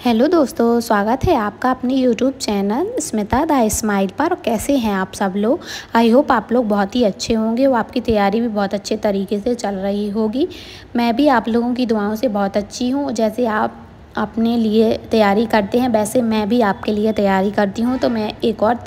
Hello दोस्तों, स्वागत है आपका अपने YouTube channel Smita the smile पर। और कैसे हैं आप सब लोग। आई होप आप लोग बहुत ही अच्छे होंगे। वो आपकी तैयारी भी बहुत अच्छे तरीके से चल रही होगी। मैं भी आप लोगों की दुआओं से बहुत अच्छी हूँ। जैसे आप अपने लिए तैयारी करते हैं वैसे मैं भी आपके लिए तैयारी करती हूँ। तो मैं एक और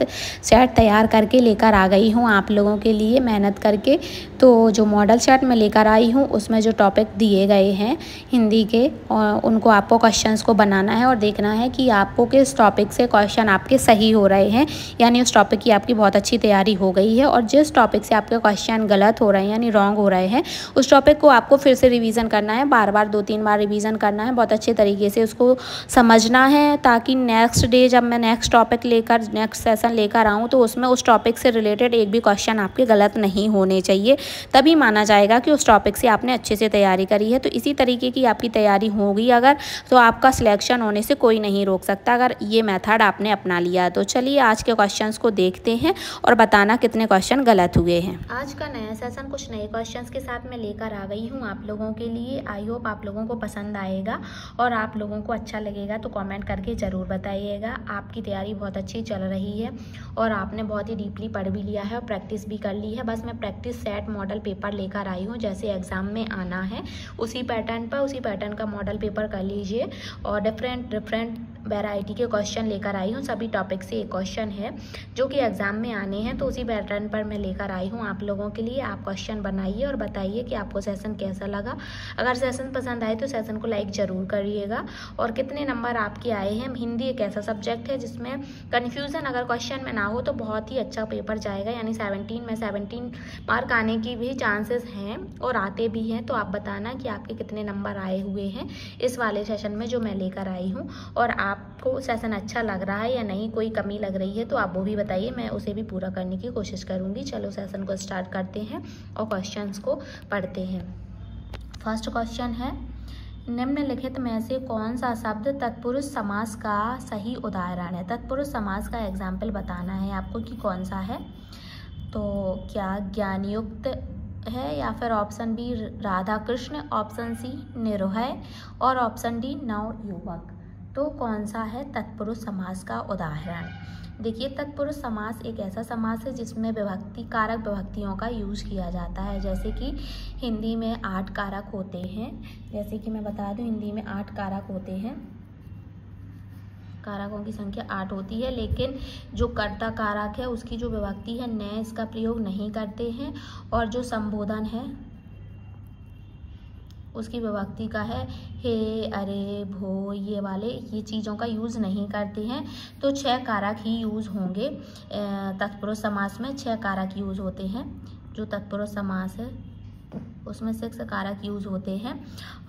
सेट तैयार करके लेकर आ गई हूँ आप लोगों के लिए मेहनत करके। तो जो मॉडल सेट मैं लेकर आई हूँ उसमें जो टॉपिक दिए गए हैं हिंदी के, और उनको आपको क्वेश्चंस को बनाना है और देखना है कि आपको किस टॉपिक से क्वेश्चन आपके सही हो रहे हैं, यानी उस टॉपिक की आपकी बहुत अच्छी तैयारी हो गई है। और जिस टॉपिक से आपके क्वेश्चन गलत हो रहे हैं यानी रॉन्ग हो रहे हैं, उस टॉपिक को आपको फिर से रिवीजन करना है। बार बार 2-3 बार रिवीजन करना है, बहुत अच्छे तरीके से उसको समझना है, ताकि नेक्स्ट डे जब मैं नेक्स्ट टॉपिक लेकर नेक्स्ट सेशन लेकर आऊँ तो उसमें उस टॉपिक से रिलेटेड एक भी क्वेश्चन आपके गलत नहीं होने चाहिए। तभी माना जाएगा कि उस टॉपिक से आपने अच्छे से तैयारी करी है। तो इसी तरीके की आपकी तैयारी होगी अगर, तो आपका सिलेक्शन होने से कोई नहीं रोक सकता अगर ये मेथड आपने अपना लिया। तो चलिए आज के क्वेश्चंस को देखते हैं और बताना कितने क्वेश्चन गलत हुए हैं। आज का नया सेशन कुछ नए क्वेश्चंस के साथ मैं लेकर आ गई हूँ आप लोगों के लिए। आई होप आप लोगों को पसंद आएगा और आप लोगों को अच्छा लगेगा। तो कमेंट करके ज़रूर बताइएगा। आपकी तैयारी बहुत अच्छी चल रही है और आपने बहुत ही डीपली पढ़ भी लिया है और प्रैक्टिस भी कर ली है। बस मैं प्रैक्टिस सेट मॉडल पेपर लेकर आई हूँ, जैसे एग्ज़ाम में आना है उसी पैटर्न का मॉडल पेपर कर लीजिए। और डिफरेंट वैरायटी के क्वेश्चन लेकर आई हूँ। सभी टॉपिक से एक क्वेश्चन है जो कि एग्ज़ाम में आने हैं, तो उसी पैटर्न पर मैं लेकर आई हूँ आप लोगों के लिए। आप क्वेश्चन बनाइए और बताइए कि आपको सेशन कैसा लगा। अगर सेशन पसंद आए तो सेशन को लाइक ज़रूर करिएगा। और कितने नंबर आपके आए हैं। हिंदी एक ऐसा सब्जेक्ट है जिसमें कन्फ्यूज़न अगर क्वेश्चन में ना हो तो बहुत ही अच्छा पेपर जाएगा, यानी 17 मार्क आने की भी चांसेस हैं और आते भी हैं। तो आप बताना कि आपके कितने नंबर आए हुए हैं इस वाले सेशन में जो मैं लेकर आई हूँ, और आपको सेशन अच्छा लग रहा है या नहीं, कोई कमी लग रही है तो आप वो भी बताइए, मैं उसे भी पूरा करने की कोशिश करूँगी। चलो सेशन को स्टार्ट करते हैं और क्वेश्चंस को पढ़ते हैं। फर्स्ट क्वेश्चन है, निम्नलिखित में से कौन सा शब्द तत्पुरुष समास का सही उदाहरण है। तत्पुरुष समास का एग्जाम्पल बताना है आपको कि कौन सा है। तो क्या ज्ञानयुक्त है, या फिर option B Radha Krishna, option C निरुहय और ऑप्शन डी नवयुवक। तो कौन सा है तत्पुरुष समास का उदाहरण। देखिए, तत्पुरुष समास एक ऐसा समास है जिसमें विभक्ति कारक विभक्तियों का यूज किया जाता है। जैसे कि हिंदी में 8 कारक होते हैं। जैसे कि मैं बता दूं, हिंदी में 8 कारक होते हैं। कारकों की संख्या 8 होती है, लेकिन जो कर्ता कारक है उसकी जो विभक्ति है न, इसका प्रयोग नहीं करते हैं। और जो संबोधन है उसकी विभक्ति का है हे, अरे, भो, ये चीज़ों का यूज़ नहीं करते हैं। तो 6 कारक ही यूज़ होंगे। तत्पुरुष समास में 6 कारक यूज़ होते हैं। जो तत्पुरुष समास है उसमें 6 कारक यूज़ होते हैं,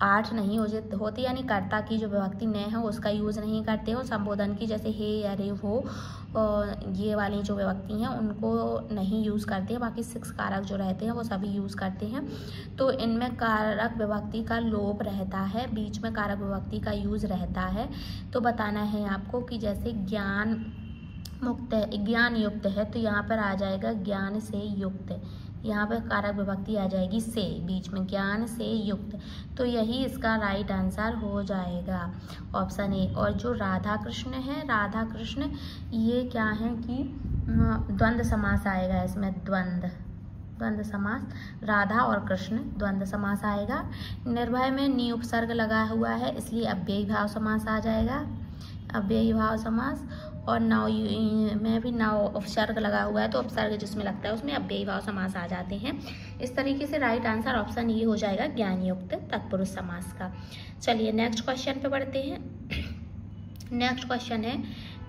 8 नहीं होते, यानी कर्ता की जो विभक्ति न है उसका यूज़ नहीं करते हो। संबोधन की जैसे हे, अरे, वो, ये वाली जो विभक्ति हैं उनको नहीं यूज़ करते हैं। बाकी 6 कारक जो रहते हैं वो सभी यूज़ करते हैं। तो इनमें कारक विभक्ति का लोप रहता है, बीच में कारक विभक्ति का यूज़ रहता है। तो बताना है आपको कि जैसे ज्ञान मुक्त है, ज्ञान युक्त है, तो यहाँ पर आ जाएगा ज्ञान से युक्त। यहाँ पर कारक विभक्ति आ जाएगी से, बीच में ज्ञान से युक्त। तो यही इसका राइट आंसर हो जाएगा, ऑप्शन ए। और जो राधा कृष्ण है, राधा कृष्ण ये क्या है कि द्वंद्व समास आएगा इसमें। द्वंद्व समास, राधा और कृष्ण द्वंद्व समास आएगा। निर्भय में नी उपसर्ग लगा हुआ है इसलिए अव्ययी भाव समास आ जाएगा, अव्ययी भाव समास। और नव में भी नव उपसर्ग लगा हुआ है तो उपसर्ग जिसमें लगता है उसमें अव्ययी भाव समास आ जाते हैं। इस तरीके से राइट आंसर ऑप्शन ये हो जाएगा ज्ञानयुक्त तत्पुरुष समास का। चलिए नेक्स्ट क्वेश्चन पे बढ़ते हैं। नेक्स्ट क्वेश्चन है,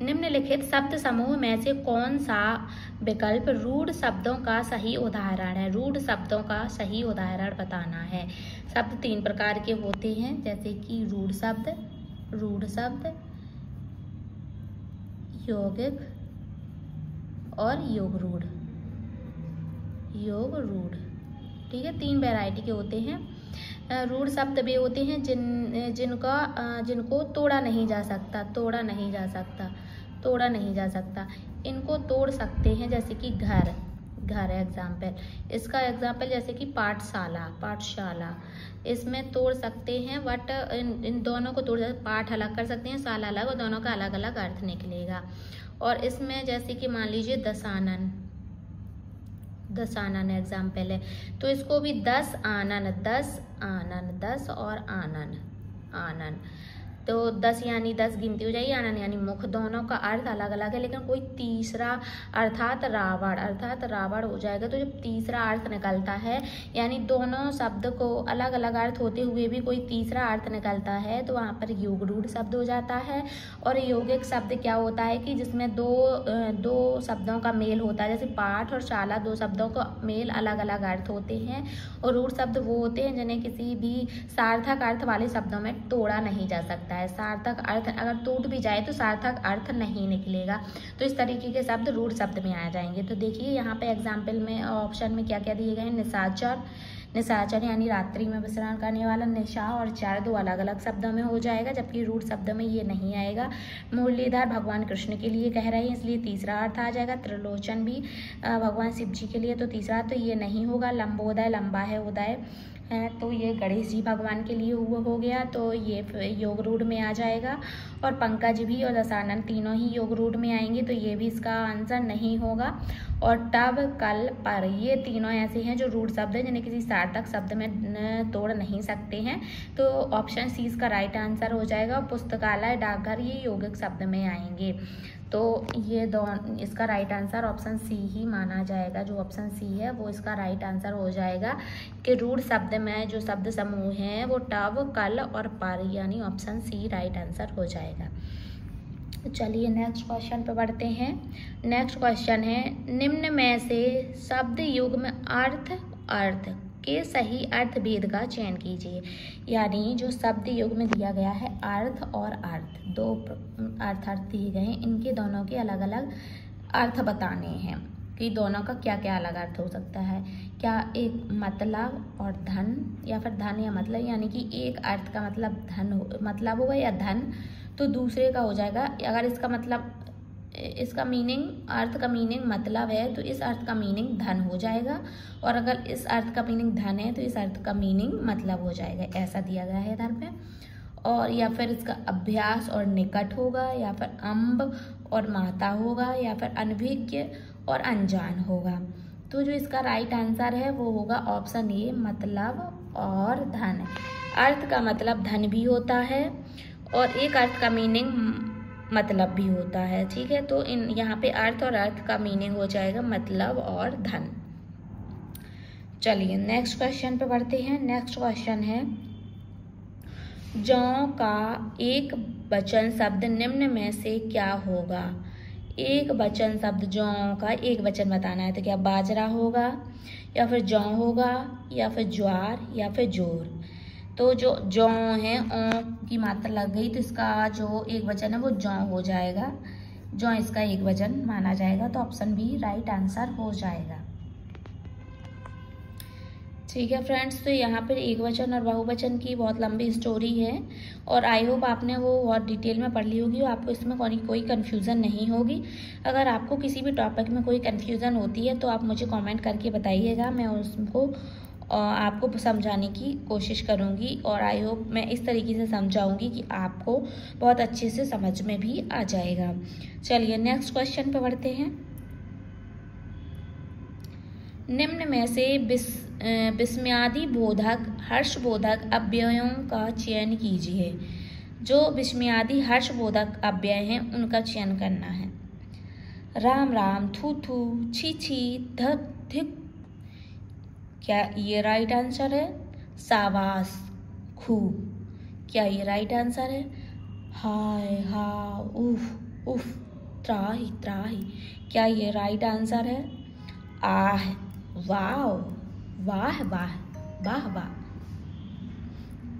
निम्नलिखित शब्द समूह में से कौन सा विकल्प रूढ़ शब्दों का सही उदाहरण है। रूढ़ शब्दों का सही उदाहरण बताना है। शब्द 3 प्रकार के होते हैं, जैसे कि रूढ़ शब्द, यौगिक और योग रूढ़। ठीक है, 3 वैरायटी के होते हैं। रूढ़ शब्द वे होते हैं जिनको तोड़ा नहीं जा सकता। इनको तोड़ सकते हैं, जैसे कि घर, घर एग्जाम्पल। इसका एग्जाम्पल जैसे कि पाठशाला, पाठशाला इसमें तोड़ सकते हैं, बट इन दोनों को तोड़ पाठ अलग कर सकते हैं, शाला अलग, और दोनों का अलग अलग अर्थ निकलेगा। और इसमें जैसे कि मान लीजिए दशानन, दशानन एग्जाम्पल है, तो इसको भी 10 आनन, 10 आनन, 10 और आनन, आनन, तो 10 यानी 10 गिनती हो जाएगी, आनन यानी मुख। दोनों का अर्थ अलग अलग है, लेकिन कोई तीसरा अर्थात रावण, अर्थात रावण हो जाएगा। तो जब तीसरा अर्थ निकलता है, यानी दोनों शब्द को अलग अलग अर्थ होते हुए भी कोई तीसरा अर्थ निकलता है, तो वहाँ पर योग रूढ़ शब्द हो जाता है। और यौगिक शब्द क्या होता है कि जिसमें दो शब्दों का मेल होता है, जैसे पाठ और शाला, दो शब्दों का मेल अलग अलग अर्थ होते हैं। और रूढ़ शब्द वो होते हैं जिन्हें किसी भी सार्थक अर्थ वाले शब्दों में तोड़ा नहीं जा सकता है। सार्थक अर्थ अगर टूट भी जाए तो सार्थक अर्थ नहीं निकलेगा। तो इस तरीके के शब्द रूढ़ शब्द में आ जाएंगे। तो देखिए यहाँ पे एग्जाम्पल में ऑप्शन में क्या क्या दिए गए हैं। निशाचर, निशाचर यानी रात्रि में विश्राम करने वाला। निशा और चार दो अलग अलग शब्दों में हो जाएगा, जबकि रूढ़ शब्द में ये नहीं आएगा। मुरलीधर भगवान कृष्ण के लिए कह रहे हैं, इसलिए तीसरा अर्थ आ जाएगा। त्रिलोचन भी भगवान शिव जी के लिए, तो तीसरा तो ये नहीं होगा। लंबोदय, लंबा है उदय है, तो ये गणेश जी भगवान के लिए हो गया, तो ये योग रूढ़ में आ जाएगा। और पंकज भी और दशानन तीनों ही योग रूढ़ में आएंगे, तो ये भी इसका आंसर नहीं होगा। और तब, कल, पर ये तीनों ऐसे हैं जो रूढ़ शब्द हैं जिन्हें किसी सार्थक शब्द में तोड़ नहीं सकते हैं। तो ऑप्शन सी इसका राइट आंसर हो जाएगा। पुस्तकालय, डाकघर ये यौगिक शब्द में आएंगे, तो ये दोनों इसका राइट आंसर ऑप्शन सी ही माना जाएगा। जो ऑप्शन सी है वो इसका राइट आंसर हो जाएगा कि रूढ़ शब्द में जो शब्द समूह हैं वो टब, कल और पर, यानी ऑप्शन सी राइट आंसर हो जाएगा। चलिए नेक्स्ट क्वेश्चन पे बढ़ते हैं। नेक्स्ट क्वेश्चन है, निम्न में से शब्द युग्म अर्थ के सही अर्थ भेद का चयन कीजिए। यानी जो शब्द युग में दिया गया है अर्थ और अर्थ, दो अर्थ दिए गए हैं, इनके दोनों के अलग अलग अर्थ बताने हैं कि दोनों का क्या क्या अलग अर्थ हो सकता है। क्या एक मतलब और धन, या फिर धन या मतलब, यानी कि एक अर्थ का मतलब धन मतलब होगा या धन, तो दूसरे का हो जाएगा अगर इसका मतलब, इसका मीनिंग, अर्थ का मीनिंग मतलब है तो इस अर्थ का मीनिंग धन हो जाएगा। और अगर इस अर्थ का मीनिंग धन है तो इस अर्थ का मीनिंग मतलब हो जाएगा, ऐसा दिया गया है इधर पे। और या फिर इसका अभ्यास और निकट होगा, या फिर अम्ब और माता होगा, या फिर अनभिज्ञ और अनजान होगा। तो जो इसका राइट आंसर है वो होगा ऑप्शन ए, मतलब और धन। अर्थ का मतलब धन भी होता है और एक अर्थ का मीनिंग मतलब भी होता है, ठीक है। तो इन यहाँ पे अर्थ और अर्थ का मीनिंग हो जाएगा मतलब और धन। चलिए नेक्स्ट क्वेश्चन पे बढ़ते हैं। नेक्स्ट क्वेश्चन है, जौ का एक वचन शब्द निम्न में से क्या होगा। एक वचन शब्द जौ का एक वचन बताना है, तो क्या बाजरा होगा, या फिर जौ होगा, या फिर ज्वार, या फिर जोर। तो जो जौ है ओ की मात्रा लग गई, तो इसका जो एक वचन है वो जौ हो जाएगा। जौ इसका एक वचन माना जाएगा, तो ऑप्शन बी राइट आंसर हो जाएगा। ठीक है फ्रेंड्स, तो यहाँ पर एक वचन और बहुवचन की बहुत लंबी स्टोरी है और आई होप आपने वो बहुत डिटेल में पढ़ ली होगी और आपको इसमें कोई कन्फ्यूज़न नहीं होगी। अगर आपको किसी भी टॉपिक में कोई कन्फ्यूज़न होती है तो आप मुझे कमेंट करके बताइएगा, मैं उसको आपको समझाने की कोशिश करूँगी। और आई होप मैं इस तरीके से समझाऊँगी कि आपको बहुत अच्छे से समझ में भी आ जाएगा। चलिए नेक्स्ट क्वेश्चन पे बढ़ते हैं। निम्न में से विस्मयादि बोधक हर्षबोधक अव्ययों का चयन कीजिए। जो विस्मयादि हर्षबोधक अव्यय हैं उनका चयन करना है। राम राम, थू थू, छी छी, धक धिक, क्या ये राइट आंसर है। शाबाश, खूब, क्या ये राइट आंसर है। हाय हा, उफ उफ, त्राही त्राही, क्या ये राइट आंसर है। आह, वाह वाह वाह वाह वाह,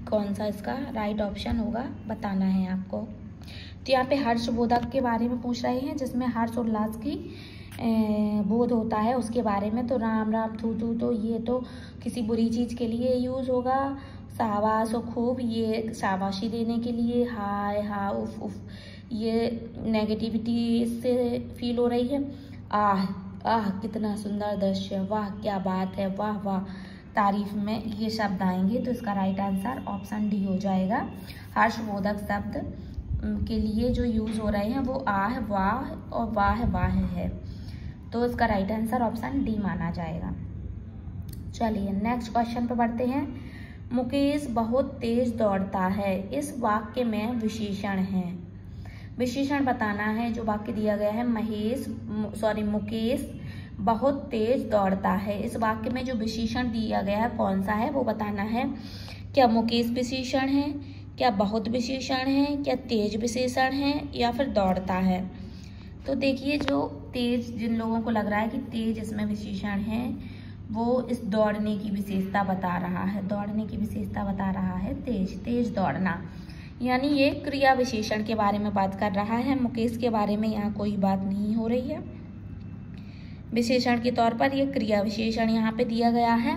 कौन सा इसका राइट ऑप्शन होगा बताना है आपको। तो यहाँ पे हर्षबोधक के बारे में पूछ रहे हैं जिसमें हर्ष उल्लास की बोध होता है उसके बारे में। तो राम राम, थू थू, तो ये तो किसी बुरी चीज़ के लिए यूज़ होगा। शाबाश और खूब, ये शाबाशी देने के लिए। हाय हा, उफ उफ, ये नेगेटिविटी से फील हो रही है। आह आह कितना सुंदर दृश्य, वाह क्या बात है, वाह वाह, तारीफ में ये शब्द आएंगे। तो इसका राइट आंसर ऑप्शन डी हो जाएगा। हर्षबोधक शब्द के लिए जो यूज हो रहे हैं वो आह, वाह और वाह वाह है। तो इसका राइट आंसर ऑप्शन डी माना जाएगा। चलिए नेक्स्ट क्वेश्चन पे बढ़ते हैं। मुकेश बहुत तेज दौड़ता है, इस वाक्य में विशेषण है। विशेषण बताना है। जो वाक्य दिया गया है मुकेश बहुत तेज दौड़ता है, इस वाक्य में जो विशेषण दिया गया है कौन सा है वो बताना है। क्या मुकेश विशेषण है, क्या बहुत विशेषण है, क्या तेज विशेषण है या फिर दौड़ता है। तो देखिए जो तेज, जिन लोगों को लग रहा है कि तेज इसमें विशेषण है, वो इस दौड़ने की विशेषता बता रहा है। दौड़ने की विशेषता बता रहा है तेज दौड़ना, यानी ये क्रिया विशेषण के बारे में बात कर रहा है। मुकेश के बारे में यहाँ कोई बात नहीं हो रही है। विशेषण के तौर पर ये क्रिया विशेषण यहाँ पे दिया गया है।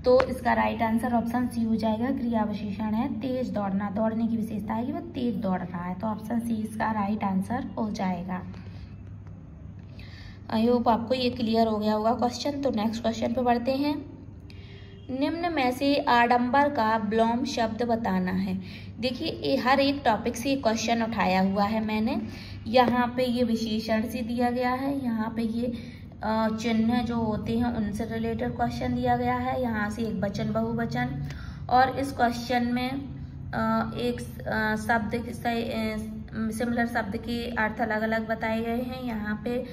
तो इसका राइट आंसर ऑप्शन सी हो जाएगा। क्रिया विशेषण है तेज दौड़ना, दौड़ने की विशेषता है कि वह तेज दौड़ रहा है। तो ऑप्शन सी इसका राइट आंसर हो जाएगा। आई होप आपको ये क्लियर हो गया होगा क्वेश्चन। तो नेक्स्ट क्वेश्चन पे बढ़ते हैं। निम्न में से आडंबर का विलोम शब्द बताना है। देखिए हर एक टॉपिक से क्वेश्चन उठाया हुआ है मैंने। यहाँ पे ये विशेषण से दिया गया है, यहाँ पे ये चिन्ह जो होते हैं उनसे रिलेटेड क्वेश्चन दिया गया है, यहाँ से एक वचन बहुवचन, और इस क्वेश्चन में एक शब्द सिमिलर शब्द के अर्थ अलग अलग बताए गए हैं। यहाँ पे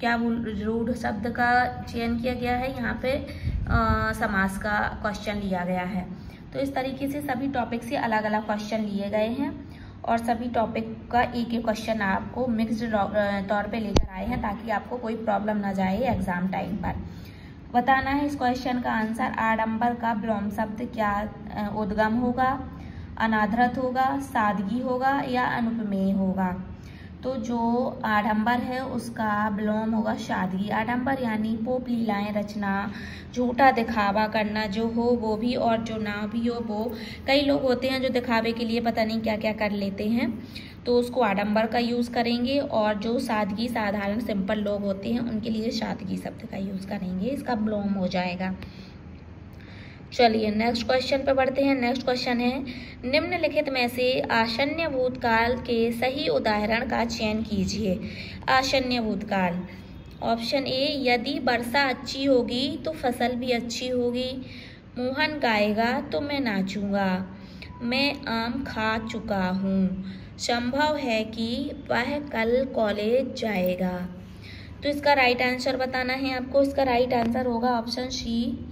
क्या रूढ़ शब्द का चयन किया गया है, यहाँ पे समास का क्वेश्चन लिया गया है। तो इस तरीके से सभी टॉपिक से अलग अलग क्वेश्चन लिए गए हैं और सभी टॉपिक का एक एक क्वेश्चन आपको मिक्स्ड तौर पे लेकर आए हैं ताकि आपको कोई प्रॉब्लम ना जाए एग्जाम टाइम पर। बताना है इस क्वेश्चन का आंसर। आडंबर का विलोम शब्द क्या उद्गम होगा, अनादरत होगा, सादगी होगा या अनुपमेय होगा। तो जो आडंबर है उसका विलोम होगा सादगी। आडंबर यानी पोप लीलाएं रचना, झूठा दिखावा करना, जो हो वो भी और जो ना भी हो वो। कई लोग होते हैं जो दिखावे के लिए पता नहीं क्या क्या कर लेते हैं, तो उसको आडंबर का यूज़ करेंगे। और जो सादगी, साधारण सिंपल लोग होते हैं उनके लिए सादगी शब्द का यूज़ करेंगे। इसका विलोम हो जाएगा। चलिए नेक्स्ट क्वेश्चन पे बढ़ते हैं। नेक्स्ट क्वेश्चन है, निम्नलिखित में से आसन्न भूतकाल के सही उदाहरण का चयन कीजिए। आसन्न भूतकाल। ऑप्शन ए, यदि वर्षा अच्छी होगी तो फसल भी अच्छी होगी। मोहन गाएगा तो मैं नाचूंगा। मैं आम खा चुका हूँ। संभव है कि वह कल कॉलेज जाएगा। तो इसका राइट आंसर बताना है आपको। इसका राइट आंसर होगा ऑप्शन सी।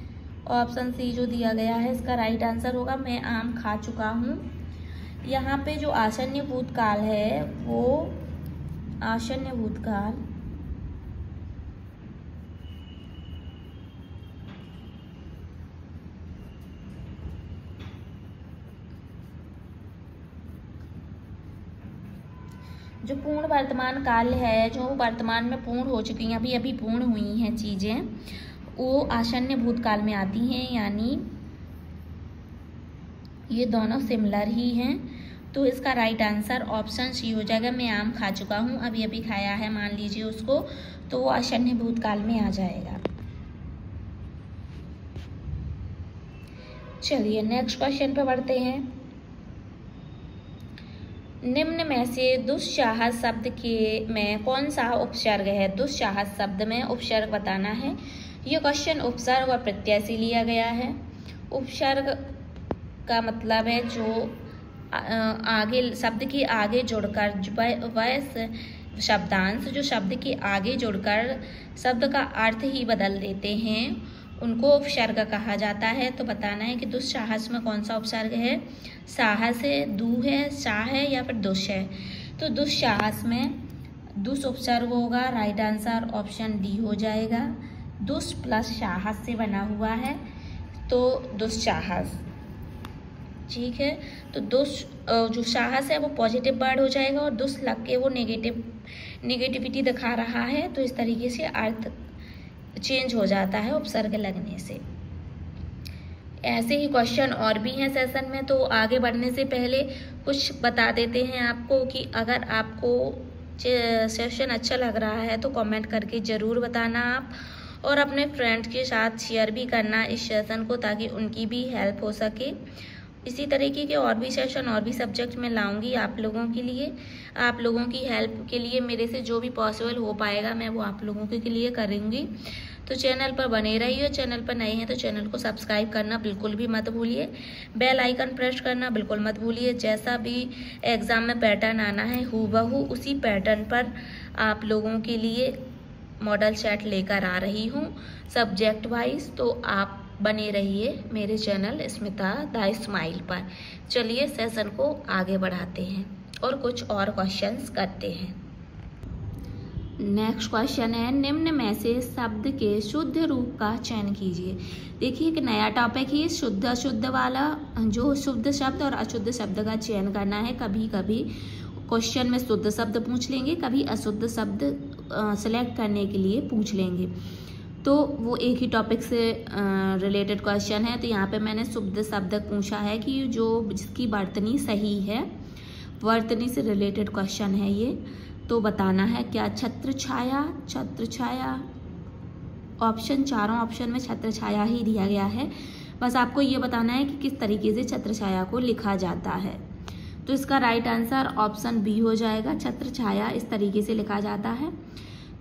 ऑप्शन सी जो दिया गया है इसका राइट आंसर होगा मैं आम खा चुका हूँ। यहाँ पे जो आसन्न भूतकाल है वो आसन्न भूतकाल जो पूर्ण वर्तमान काल है, जो वर्तमान में पूर्ण हो चुकी हैं, अभी अभी पूर्ण हुई हैं चीजें, वो आसन्न भूतकाल में आती हैं। यानी ये दोनों सिमिलर ही हैं। तो इसका राइट आंसर ऑप्शन सी हो जाएगा। मैं आम खा चुका हूँ, अभी अभी खाया है मान लीजिए उसको, तो वो आसन्न भूतकाल में आ जाएगा। चलिए नेक्स्ट क्वेश्चन पे बढ़ते हैं। निम्न में से दुस्साहस शब्द के में कौन सा उपसर्ग है। दुस्साहस शब्द में उपसर्ग बताना है। ये क्वेश्चन उपसर्ग और प्रत्यय से लिया गया है। उपसर्ग का मतलब है जो आगे शब्द के आगे जुड़कर वह शब्दांश जो शब्द के आगे जुड़कर शब्द का अर्थ ही बदल देते हैं, उनको उपसर्ग कहा जाता है। तो बताना है कि दुस्साहस में कौन सा उपसर्ग है। साहस है, दू है, सा है या फिर दुष है। तो दुस्साहस में दुष उपसर्ग होगा। राइट आंसर ऑप्शन डी हो जाएगा। दुष प्लस साहस से बना हुआ है तो दुस्साहस। ठीक है, तो दुष जो साहस है वो पॉजिटिव वर्ड हो जाएगा और दुष लग के वो नेगेटिविटी दिखा रहा है। तो इस तरीके से अर्थ चेंज हो जाता है उपसर्ग लगने से। ऐसे ही क्वेश्चन और भी हैं सेशन में। तो आगे बढ़ने से पहले कुछ बता देते हैं आपको कि अगर आपको सेशन अच्छा लग रहा है तो कमेंट करके ज़रूर बताना आप, और अपने फ्रेंड्स के साथ शेयर भी करना इस सेशन को, ताकि उनकी भी हेल्प हो सके। इसी तरीके के और भी सेशन और भी सब्जेक्ट मैं लाऊंगी आप लोगों के लिए। आप लोगों की हेल्प के लिए मेरे से जो भी पॉसिबल हो पाएगा मैं वो आप लोगों के लिए करूँगी। तो चैनल पर बने रहिए। चैनल पर नए हैं तो चैनल को सब्सक्राइब करना बिल्कुल भी मत भूलिए, बेल आइकन प्रेस करना बिल्कुल मत भूलिए। जैसा भी एग्ज़ाम में पैटर्न आना है हूबहू उसी पैटर्न पर आप लोगों के लिए मॉडल सेट लेकर आ रही हूँ सब्जेक्ट वाइज। तो आप बने रहिए मेरे चैनल स्मिता द स्माइल पर। चलिए सेशन को आगे बढ़ाते हैं और कुछ और क्वेश्चंस करते हैं। नेक्स्ट क्वेश्चन है, निम्न में से शब्द के शुद्ध रूप का चयन कीजिए। देखिए एक नया टॉपिक ही शुद्ध अशुद्ध वाला, जो शुद्ध शब्द और अशुद्ध शब्द का चयन करना है। कभी कभी क्वेश्चन में शुद्ध शब्द पूछ लेंगे, कभी अशुद्ध शब्द सेलेक्ट करने के लिए पूछ लेंगे, तो वो एक ही टॉपिक से रिलेटेड क्वेश्चन है। तो यहाँ पे मैंने शुद्ध शब्द पूछा है कि जो जिसकी वर्तनी सही है, वर्तनी से रिलेटेड क्वेश्चन है ये। तो बताना है क्या छत्र छाया, छत्र छाया। ऑप्शन चारों ऑप्शन में छत्र छाया ही दिया गया है, बस आपको ये बताना है कि किस तरीके से छत्र छाया को लिखा जाता है। तो इसका राइट आंसर ऑप्शन बी हो जाएगा, छत्र छाया इस तरीके से लिखा जाता है।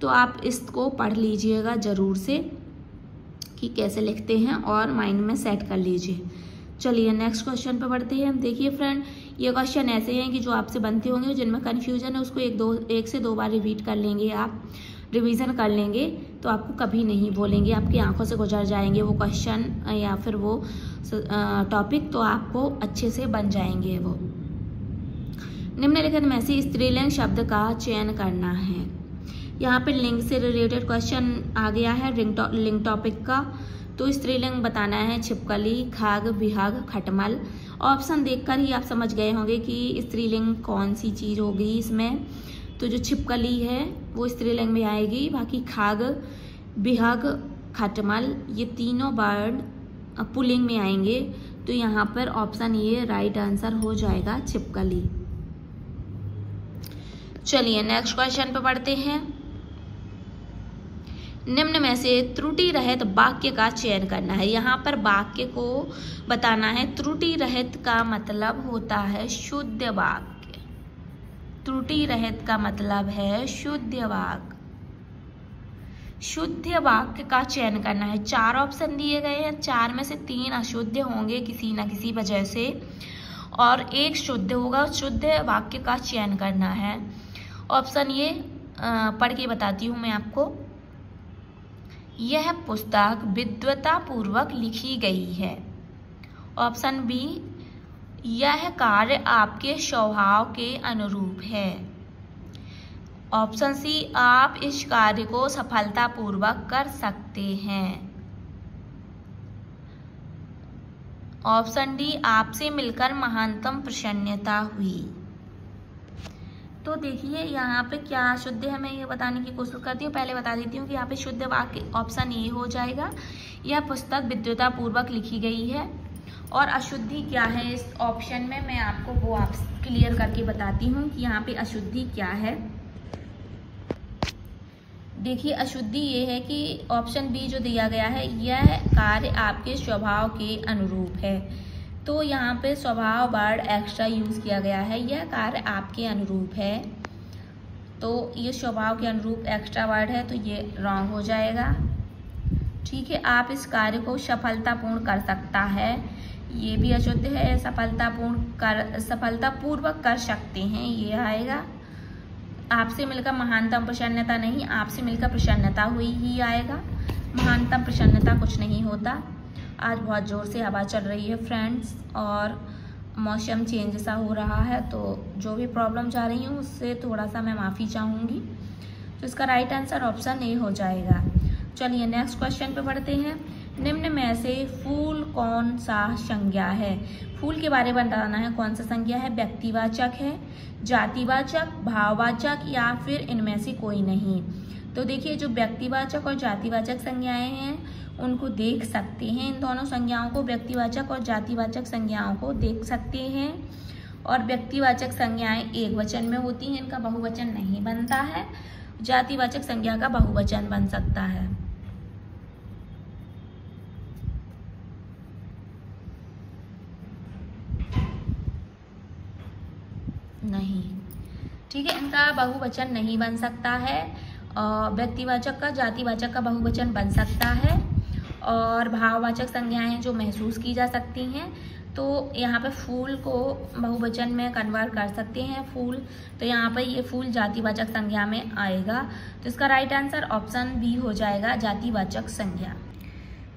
तो आप इसको पढ़ लीजिएगा ज़रूर से कि कैसे लिखते हैं और माइंड में सेट कर लीजिए। चलिए नेक्स्ट क्वेश्चन पे बढ़ते हैं। देखिए फ्रेंड, ये क्वेश्चन ऐसे हैं कि जो आपसे बनते होंगे, जिनमें कन्फ्यूजन है उसको एक से दो बार रिपीट कर लेंगे, आप रिवीजन कर लेंगे तो आपको कभी नहीं भूलेंगे, आपकी आंखों से गुजर जाएंगे वो क्वेश्चन या फिर वो टॉपिक, तो आपको अच्छे से बन जाएंगे वो। निम्नलिखित में से स्त्रीलिंग शब्द का चयन करना है। यहाँ पे लिंग से रिलेटेड क्वेश्चन आ गया है, लिंग टॉपिक का। तो स्त्रीलिंग बताना है छिपकली, खाग, बिहाग, खटमल। ऑप्शन देखकर ही आप समझ गए होंगे कि स्त्रीलिंग कौन सी चीज़ होगी इसमें। तो जो छिपकली है वो स्त्रीलिंग में आएगी, बाकी खाग, बिहाग, खटमल ये तीनों वर्ड पुल्लिंग में आएंगे। तो यहाँ पर ऑप्शन ये राइट आंसर हो जाएगा, छिपकली। चलिए नेक्स्ट क्वेश्चन पे पढ़ते हैं। निम्न में से त्रुटि रहित वाक्य का चयन करना है। यहाँ पर वाक्य को बताना है। त्रुटि रहित का मतलब होता है शुद्ध वाक्य, त्रुटि रहित का मतलब है शुद्ध वाक्य। शुद्ध वाक्य का चयन करना है। चार ऑप्शन दिए गए हैं, चार में से तीन अशुद्ध होंगे किसी न किसी वजह से और एक शुद्ध होगा। शुद्ध वाक्य का चयन करना है। ऑप्शन ये पढ़ के बताती हूँ मैं आपको। यह पुस्तक विद्वता पूर्वक लिखी गई है। ऑप्शन बी, यह कार्य आपके स्वभाव के अनुरूप है। ऑप्शन सी, आप इस कार्य को सफलतापूर्वक कर सकते हैं। ऑप्शन डी, आपसे मिलकर महानतम प्रसन्नता हुई। तो देखिए यहाँ पे क्या शुद्ध है, मैं ये बताने की कोशिश करती हूँ। पहले बता देती हूँ कि यहाँ पे शुद्ध वाक्य ऑप्शन ए हो जाएगा, यह पुस्तक विद्वता पूर्वक लिखी गई है। और अशुद्धि क्या है इस ऑप्शन में, मैं आपको वो आप क्लियर करके बताती हूँ कि यहाँ पे अशुद्धि क्या है। देखिए अशुद्धि ये है कि ऑप्शन बी जो दिया गया है, यह कार्य आपके स्वभाव के अनुरूप है। तो यहाँ पे स्वभाव वर्ड एक्स्ट्रा यूज़ किया गया है, यह कार्य आपके अनुरूप है। तो ये स्वभाव के अनुरूप एक्स्ट्रा वर्ड है, तो ये रॉन्ग हो जाएगा। ठीक है, आप इस कार्य को सफलतापूर्ण कर सकता है, ये भी अशुद्ध है। सफलतापूर्वक कर सकते हैं, ये आएगा। आपसे मिलकर महानतम प्रसन्नता नहीं, आपसे मिलकर प्रसन्नता हुई ही आएगा। महानतम प्रसन्नता कुछ नहीं होता। आज बहुत ज़ोर से हवा चल रही है फ्रेंड्स और मौसम चेंज सा हो रहा है, तो जो भी प्रॉब्लम जा रही हूँ उससे थोड़ा सा मैं माफ़ी चाहूँगी। तो इसका राइट आंसर ऑप्शन ए हो जाएगा। चलिए नेक्स्ट क्वेश्चन पे बढ़ते हैं। निम्न में से फूल कौन सा संज्ञा है। फूल के बारे में बताना है कौन सा संज्ञा है। व्यक्तिवाचक है, जातिवाचक, भाववाचक या फिर इनमें से कोई नहीं। तो देखिए जो व्यक्तिवाचक और जातिवाचक संज्ञाएं हैं उनको देख सकते हैं। इन दोनों संज्ञाओं को, व्यक्तिवाचक और जातिवाचक संज्ञाओं को देख सकते हैं। और व्यक्तिवाचक संज्ञाएं एक वचन में होती हैं, इनका बहुवचन नहीं बनता है। जातिवाचक संज्ञा का बहुवचन बन सकता है। नहीं, ठीक है, इनका बहुवचन नहीं बन सकता है। व्यक्तिवाचक का जातिवाचक का बहुवचन बन सकता है। और भाववाचक संज्ञाएं जो महसूस की जा सकती हैं, तो यहाँ पे फूल को बहुवचन में कन्वर्ट कर सकते हैं, फूल, तो यहाँ पे ये फूल जातिवाचक संज्ञा में आएगा। तो इसका राइट आंसर ऑप्शन बी हो जाएगा, जातिवाचक संज्ञा।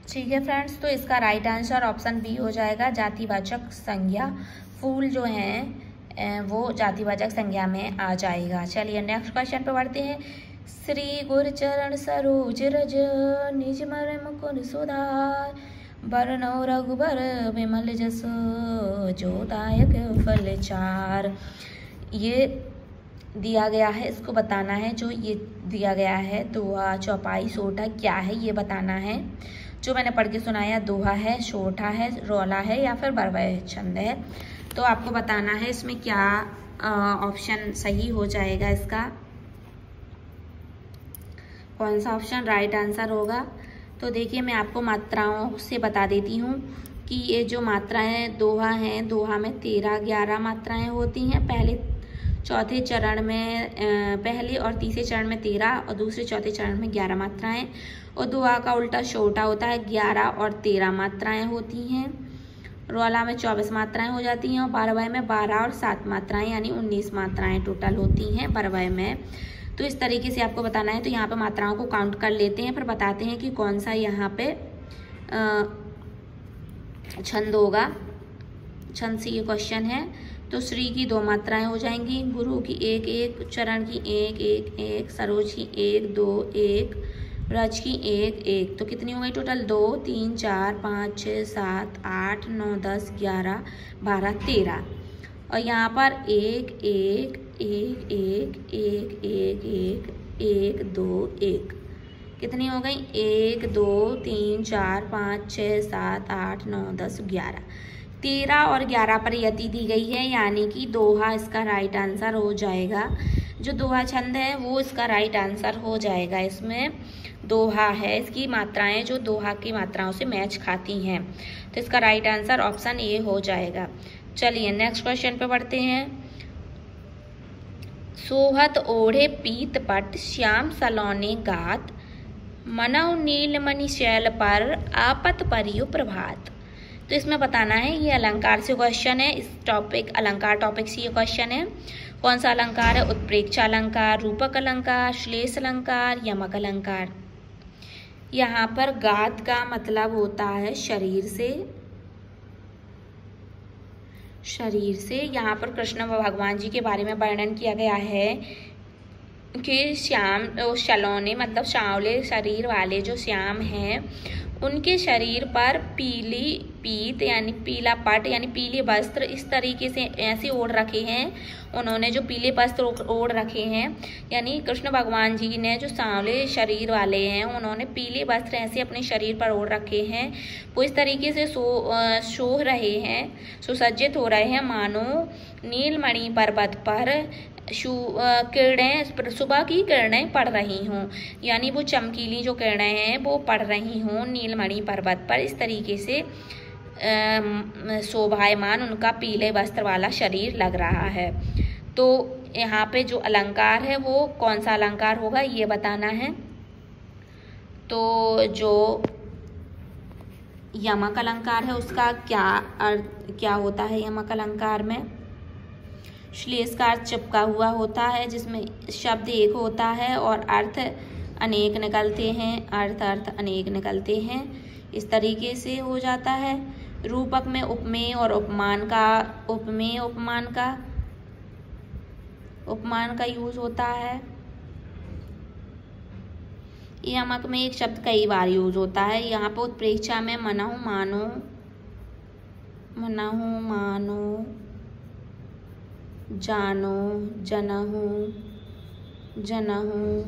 ठीक है फ्रेंड्स, तो इसका राइट आंसर ऑप्शन बी हो जाएगा, जातिवाचक संज्ञा। फूल जो हैं वो जातिवाचक संज्ञा में आ जाएगा। चलिए नेक्स्ट क्वेश्चन पे बढ़ते हैं। श्री गुरु चरण सरोज रज निज मर मुकुर सुधार बरनौ रघुबर विमल जस जो दायक फल चार। ये दिया गया है, इसको बताना है। जो ये दिया गया है दोहा, चौपाई, सोठा क्या है ये बताना है। जो मैंने पढ़ के सुनाया, दोहा है, सोठा है, रौला है या फिर बरवय छंद है। तो आपको बताना है इसमें क्या ऑप्शन सही हो जाएगा, इसका कौन सा ऑप्शन राइट आंसर होगा। तो देखिए मैं आपको मात्राओं से बता देती हूँ कि ये जो मात्राएं दोहा हैं, दोहा में 13-11 मात्राएं होती हैं। चौथे चरण में पहले और तीसरे चरण में 13 और दूसरे चौथे चरण में 11 मात्राएं। और दोहा का उल्टा सोठा होता है, 11 और 13 मात्राएं होती हैं। रौला में 24 मात्राएं हो जाती हैं और बरवय में 12 और 7 मात्राएं यानी 19 मात्राएं टोटल होती हैं बरवय में। तो इस तरीके से आपको बताना है। तो यहाँ पे मात्राओं को काउंट कर लेते हैं, फिर बताते हैं कि कौन सा यहाँ पे छंद होगा। छंद से ये क्वेश्चन है। तो श्री की 2 मात्राएं हो जाएंगी, गुरु की 1-1, चरण की 1-1-1, सरोज की 1-2-1, रज की 1-1। तो कितनी हो गई टोटल? 2, 3, 4, 5, 6, 7, 8, 9, 10, 11, 12, 13। और यहाँ पर 1-1-1-1-1-1-1-1-2-1 कितनी हो गई? 1, 2, 3, 4, 5, 6, 7, 8, 9, 10, 11। 13 और 11 पर यति दी गई है, यानी कि दोहा इसका राइट आंसर हो जाएगा। जो दोहा छंद है वो इसका राइट आंसर हो जाएगा। इसमें दोहा है, इसकी मात्राएं जो दोहा की मात्राओं से मैच खाती हैं। तो इसका राइट आंसर ऑप्शन ए हो जाएगा। चलिए नेक्स्ट क्वेश्चन पे बढ़ते हैं। सोहत ओढ़े पीत पट श्याम सलोने गात मनौ नीलमणि शैल पर आपत परियो प्रभात। तो इसमें बताना है, ये अलंकार से क्वेश्चन है। इस टॉपिक अलंकार टॉपिक से ये क्वेश्चन है। कौन सा अलंकार है? उत्प्रेक्ष अलंकार, रूपक अलंकार, श्लेष अलंकार, यमक अलंकार। यहाँ पर गात का मतलब होता है शरीर से। शरीर से यहाँ पर कृष्ण भगवान जी के बारे में वर्णन किया गया है कि श्याम सलोने मतलब सांवले शरीर वाले जो श्याम हैं, उनके शरीर पर पीली पीत यानी पीला पट यानी पीले वस्त्र इस तरीके से ऐसे ओढ़ रखे हैं। उन्होंने जो पीले वस्त्र ओढ़ रखे हैं, यानी कृष्ण भगवान जी ने जो सांवले शरीर वाले हैं, उन्होंने पीले वस्त्र ऐसे अपने शरीर पर ओढ़ रखे हैं। वो इस तरीके से सोह रहे हैं, सुसज्जित हो रहे हैं, मानो नीलमणि पर्वत पर किरणें, सुबह की किरणें पड़ रही हों, यानी वो चमकीली जो किरणें हैं वो पड़ रही हों नीलमणि पर्वत पर। इस तरीके से शोभायमान उनका पीले वस्त्र वाला शरीर लग रहा है। तो यहाँ पे जो अलंकार है वो कौन सा अलंकार होगा ये बताना है। तो जो यमक अलंकार है उसका क्या होता है? यमक अलंकार में श्लेष का अर्थ चिपका हुआ होता है, जिसमें शब्द एक होता है और अर्थ अनेक निकलते हैं। अर्थ अनेक निकलते हैं, इस तरीके से हो जाता है। रूपक में उपमेय और उपमान का यूज होता है। यमक में एक शब्द कई बार यूज होता है। यहाँ पर उत्प्रेक्षा में मनहु मानो, जानो, जनहु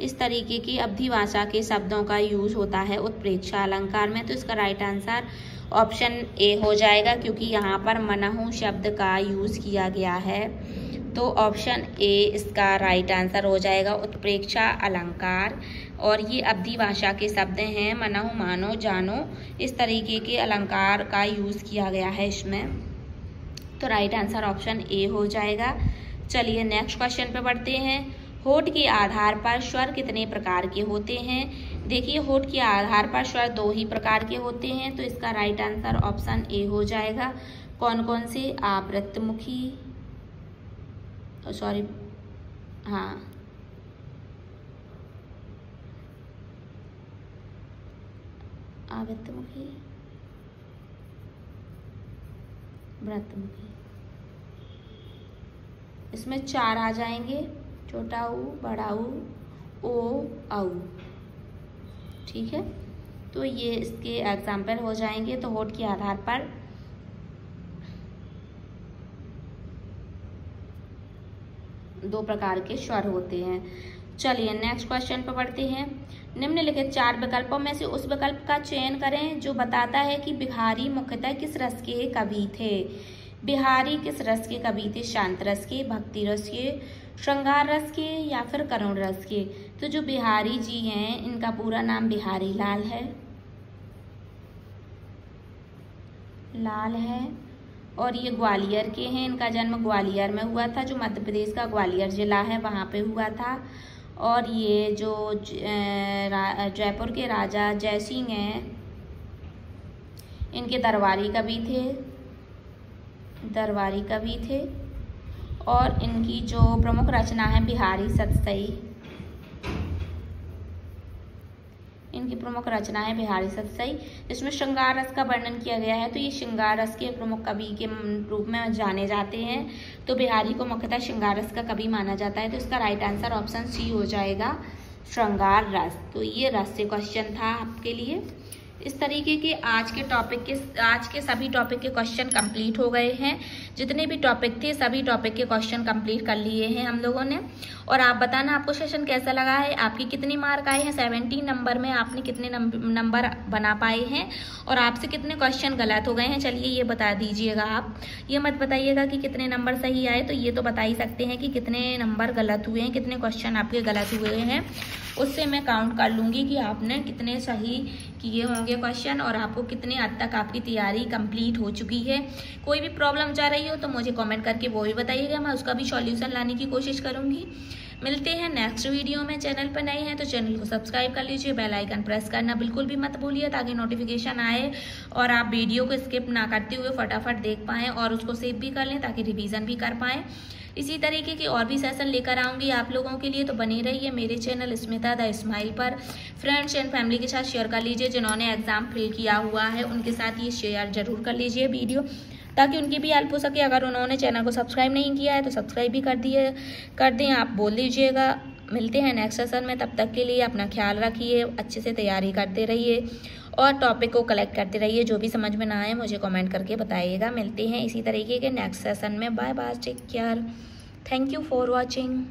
इस तरीके की अवधि भाषा के शब्दों का यूज होता है उत्प्रेक्षा अलंकार में। तो इसका राइट आंसर ऑप्शन ए हो जाएगा, क्योंकि यहाँ पर मनहु शब्द का यूज़ किया गया है। तो ऑप्शन ए इसका राइट आंसर हो जाएगा, उत्प्रेक्षा अलंकार। और ये अवधी भाषा के शब्द हैं, मनहु, मानो, जानो, इस तरीके के अलंकार का यूज़ किया गया है इसमें। तो राइट आंसर ऑप्शन ए हो जाएगा। चलिए नेक्स्ट क्वेश्चन पे बढ़ते हैं। होठ के आधार पर स्वर कितने प्रकार के होते हैं? देखिए, होठ के आधार पर स्वर 2 ही प्रकार के होते हैं, तो इसका राइट आंसर ऑप्शन ए हो जाएगा। कौन कौन से? आवृत्तमुखी, सॉरी, हाँ, आवृत्तमुखी, वृत्तमुखी, इसमें 4 आ जाएंगे, छोटा ऊ, बड़ा ऊ, ओ, औ। ठीक है, तो ये इसके एग्जाम्पल हो जाएंगे। तो होठ के आधार पर दो प्रकार के स्वर होते हैं। चलिए नेक्स्ट क्वेश्चन पर बढ़ते हैं। निम्नलिखित 4 विकल्पों में से उस विकल्प का चयन करें जो बताता है कि बिहारी मुख्यतः किस रस के कवि थे। बिहारी किस रस के कवि थे? शांत रस के, भक्ति रस के, श्रृंगार रस के, या फिर करुण रस के? तो जो बिहारी जी हैं, इनका पूरा नाम बिहारी लाल है, और ये ग्वालियर के हैं। इनका जन्म ग्वालियर में हुआ था, जो मध्य प्रदेश का ग्वालियर जिला है, वहाँ पे हुआ था। और ये जो जयपुर के राजा जयसिंह हैं, इनके दरबारी कवि थे। और इनकी जो प्रमुख रचना है बिहारी सतसई, इनकी प्रमुख रचना है बिहारी सतसई, जिसमें श्रृंगार रस का वर्णन किया गया है। तो ये श्रृंगार रस के प्रमुख कवि के रूप में जाने जाते हैं। तो बिहारी को मुख्यतः श्रृंगार रस का कवि माना जाता है। तो इसका राइट आंसर ऑप्शन सी हो जाएगा, श्रृंगार रस। तो ये रस से क्वेश्चन था आपके लिए। इस तरीके के आज के सभी टॉपिक के क्वेश्चन कंप्लीट हो गए हैं। जितने भी टॉपिक थे सभी टॉपिक के क्वेश्चन कंप्लीट कर लिए हैं हम लोगों ने। और आप बताना आपको सेशन कैसा लगा है, आपके कितने मार्क आए हैं, 70 नंबर में आपने कितने नंबर बना पाए हैं, और आपसे कितने क्वेश्चन गलत हो गए हैं। चलिए ये बता दीजिएगा। आप ये मत बताइएगा कि कितने नंबर सही आए, तो ये तो बता ही सकते हैं कि कितने नंबर गलत हुए हैं, कितने क्वेश्चन आपके गलत हुए हैं। उससे मैं काउंट कर लूँगी कि आपने कितने सही किए होंगे क्वेश्चन, और आपको कितने हद तक आपकी तैयारी कंप्लीट हो चुकी है। कोई भी प्रॉब्लम जा रही हो तो मुझे कमेंट करके वो भी बताइएगा, मैं उसका भी सॉल्यूशन लाने की कोशिश करूँगी। मिलते हैं नेक्स्ट वीडियो में। चैनल पर नए हैं तो चैनल को सब्सक्राइब कर लीजिए, बेल आइकन प्रेस करना बिल्कुल भी मत भूलिए, ताकि नोटिफिकेशन आए और आप वीडियो को स्किप ना करते हुए फटाफट देख पाएँ और उसको सेव भी कर लें, ताकि रिवीजन भी कर पाएँ। इसी तरीके के और भी सेशन लेकर आऊँगी आप लोगों के लिए, तो बने रहिए मेरे चैनल स्मिता द स्माइल पर। फ्रेंड्स एंड फैमिली के साथ शेयर कर लीजिए, जिन्होंने एग्जाम फेल किया हुआ है उनके साथ ये शेयर जरूर कर लीजिए वीडियो, ताकि उनकी भी हेल्प हो सके। अगर उन्होंने चैनल को सब्सक्राइब नहीं किया है तो सब्सक्राइब भी कर दें, आप बोल दीजिएगा। मिलते हैं नेक्स्ट सेशन में, तब तक के लिए अपना ख्याल रखिए, अच्छे से तैयारी करते रहिए और टॉपिक को कलेक्ट करते रहिए। जो भी समझ में ना आए मुझे कमेंट करके बताइएगा। मिलते हैं इसी तरीके के नेक्स्ट सेशन में। Bye bye, take care, thank you for watching.